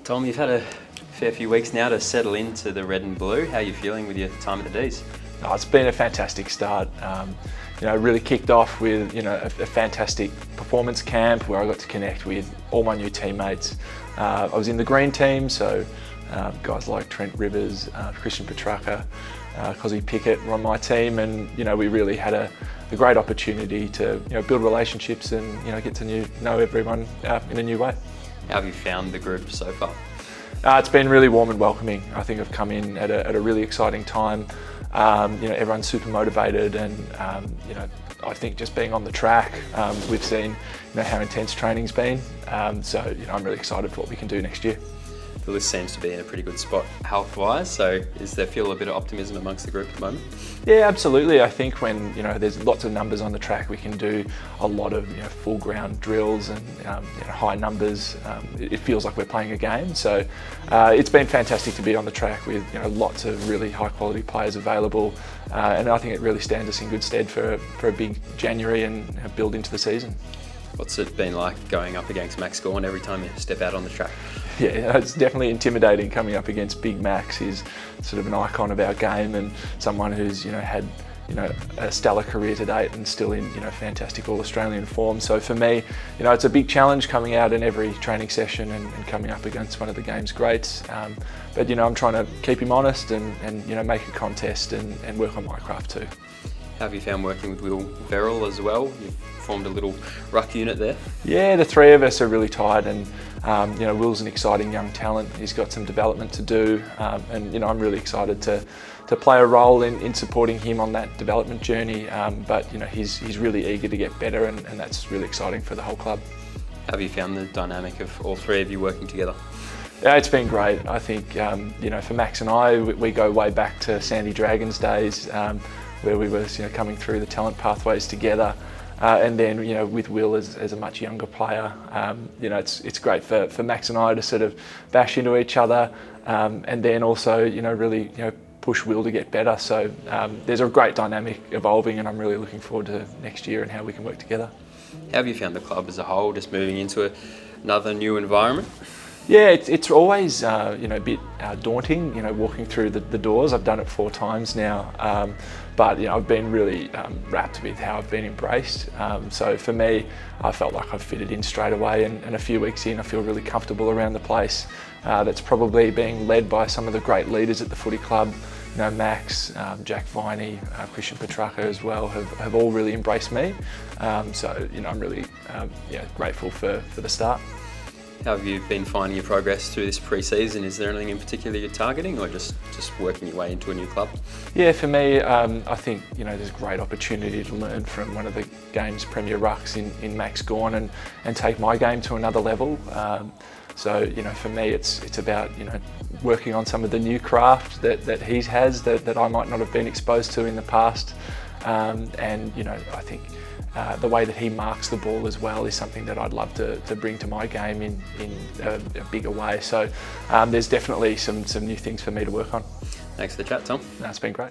Tom, you've had a fair few weeks now to settle into the red and blue. How are you feeling with your time at the D's? Oh, it's been a fantastic start. Really kicked off with a fantastic performance camp where I got to connect with all my new teammates. I was in the green team, so guys like Trent Rivers, Christian Petrarca, Cosy Pickett were on my team, and we really had a great opportunity to build relationships and get to know everyone in a new way. How have you found the group so far? It's been really warm and welcoming. I think I've come in at a really exciting time. Everyone's super motivated, and I think just being on the track, we've seen how intense training's been. So I'm really excited for what we can do next year. The list seems to be in a pretty good spot health-wise, so is there feel a bit of optimism amongst the group at the moment? Yeah, absolutely. I think when there's lots of numbers on the track, we can do a lot of full ground drills and high numbers. It feels like we're playing a game. So it's been fantastic to be on the track with lots of really high quality players available, and I think it really stands us in good stead for a big January and build into the season. What's it been like going up against Max Gawn every time you step out on the track? Yeah, it's definitely intimidating coming up against Big Max. He's sort of an icon of our game and someone who's had a stellar career to date and still in fantastic All-Australian form. So for me, it's a big challenge coming out in every training session and coming up against one of the game's greats. But I'm trying to keep him honest and make a contest and work on my craft too. How have you found working with Will Verrill as well? You've formed a little ruck unit there. Yeah, the three of us are really tight, and Will's an exciting young talent. He's got some development to do, and I'm really excited to play a role in supporting him on that development journey. But he's really eager to get better, and that's really exciting for the whole club. How have you found the dynamic of all three of you working together? Yeah, it's been great. I think for Max and I, we go way back to Sandy Dragons days, where we were coming through the talent pathways together, and then with Will as a much younger player, it's great for Max and I to sort of bash into each other, and then also really push Will to get better. So there's a great dynamic evolving, and I'm really looking forward to next year and how we can work together. How have you found the club as a whole, just moving into another new environment? Yeah, it's always a bit daunting, walking through the doors. I've done it 4 times now, but I've been really rapt with how I've been embraced. So for me, I felt like I've fitted in straight away, and a few weeks in, I feel really comfortable around the place. That's probably being led by some of the great leaders at the footy club. Max, Jack Viney, Christian Petrarca as well have all really embraced me. So I'm really grateful for the start. How have you been finding your progress through this pre-season? Is there anything in particular you're targeting, or just working your way into a new club? Yeah, for me, I think there's a great opportunity to learn from one of the game's premier rucks in Max Gawn and take my game to another level. So for me, it's about working on some of the new craft that he has that I might not have been exposed to in the past, and I think. The way that he marks the ball as well is something that I'd love to bring to my game in a bigger way. So there's definitely some new things for me to work on. Thanks for the chat, Tom. That's been great.